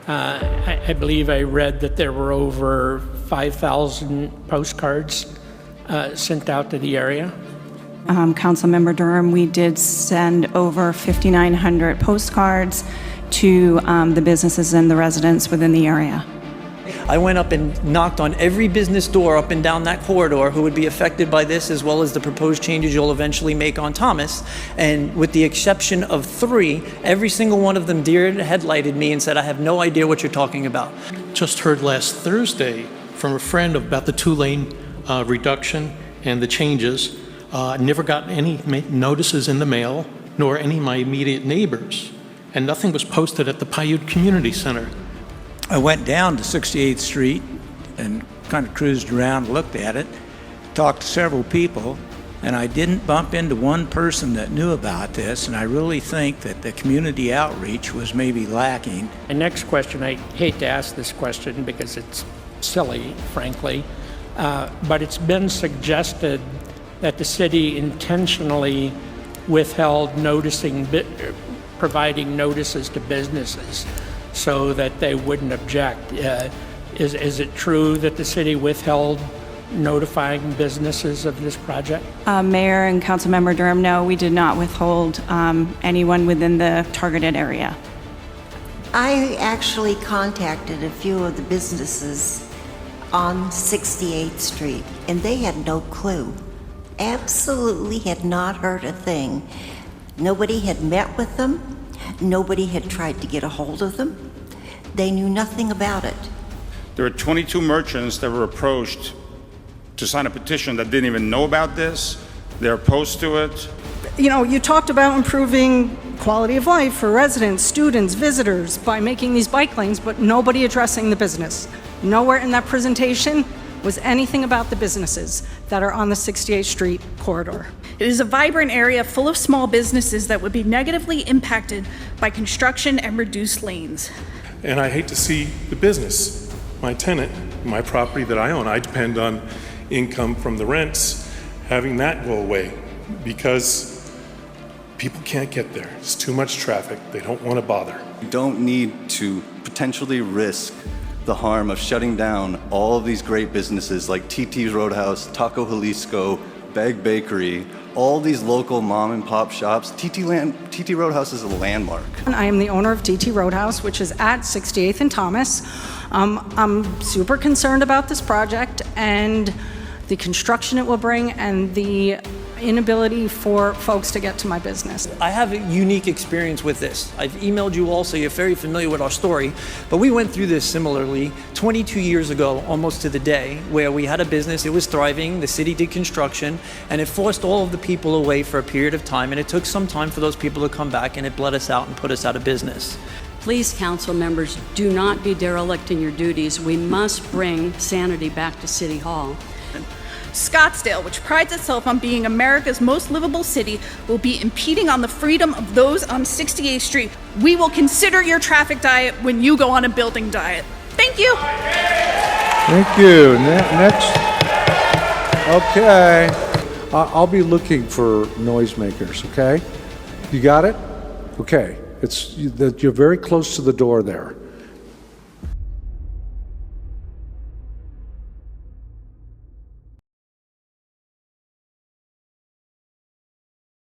I believe I read that there were over 5,000 postcards sent out to the area. Councilmember Durham, we did send over 5,900 postcards to the businesses and the residents within the area. I went up and knocked on every business door up and down that corridor who would be affected by this, as well as the proposed changes you'll eventually make on Thomas. And with the exception of 3, every single one of them deer-headlighted me and said, I have no idea what you're talking about. Just heard last Thursday from a friend about the 2-lane reduction and the changes. Never got any notices in the mail, nor any of my immediate neighbors. And nothing was posted at the Paiute Community Center. I went down to 68th Street and kind of cruised around, looked at it, talked to several people, and I didn't bump into one person that knew about this, and I really think that the community outreach was maybe lacking. The next question, I hate to ask this question because it's silly, frankly, but it's been suggested that the city intentionally withheld providing notices to businesses so that they wouldn't object. Is it true that the city withheld notifying businesses of this project? Mayor and Councilmember Durham, no, we did not withhold anyone within the targeted area. I actually contacted a few of the businesses on 68th Street, and they had no clue. Absolutely had not heard a thing. Nobody had met with them. Nobody had tried to get a hold of them. They knew nothing about it. There were 22 merchants that were approached to sign a petition that didn't even know about this. They're opposed to it. You know, you talked about improving quality of life for residents, students, visitors by making these bike lanes, but nobody addressing the business. Nowhere in that presentation was anything about the businesses that are on the 68th Street corridor. It is a vibrant area full of small businesses that would be negatively impacted by construction and reduced lanes. And I hate to see the business, my tenant, my property that I own. I depend on income from the rents, having that go away because people can't get there. It's too much traffic. They don't want to bother. You don't need to potentially risk the harm of shutting down all of these great businesses like TT's Roadhouse, Taco Jalisco, Bag Bakery, all these local mom and pop shops. TT Roadhouse is a landmark. I am the owner of TT Roadhouse, which is at 68th and Thomas. I'm super concerned about this project and the construction it will bring and the inability for folks to get to my business. I have a unique experience with this. I've emailed you all, so you're very familiar with our story, but we went through this similarly 22 years ago, almost to the day, where we had a business, it was thriving, the city did construction, and it forced all of the people away for a period of time, and it took some time for those people to come back, and it bled us out and put us out of business. Please, council members, do not be derelict in your duties. We must bring sanity back to City Hall. Scottsdale, which prides itself on being America's most livable city, will be impeding on the freedom of those on 68th Street. We will consider your traffic diet when you go on a building diet. Thank you. Thank you. Next. Okay. I'll be looking for noisemakers, okay? You got it? Okay. You're very close to the door there.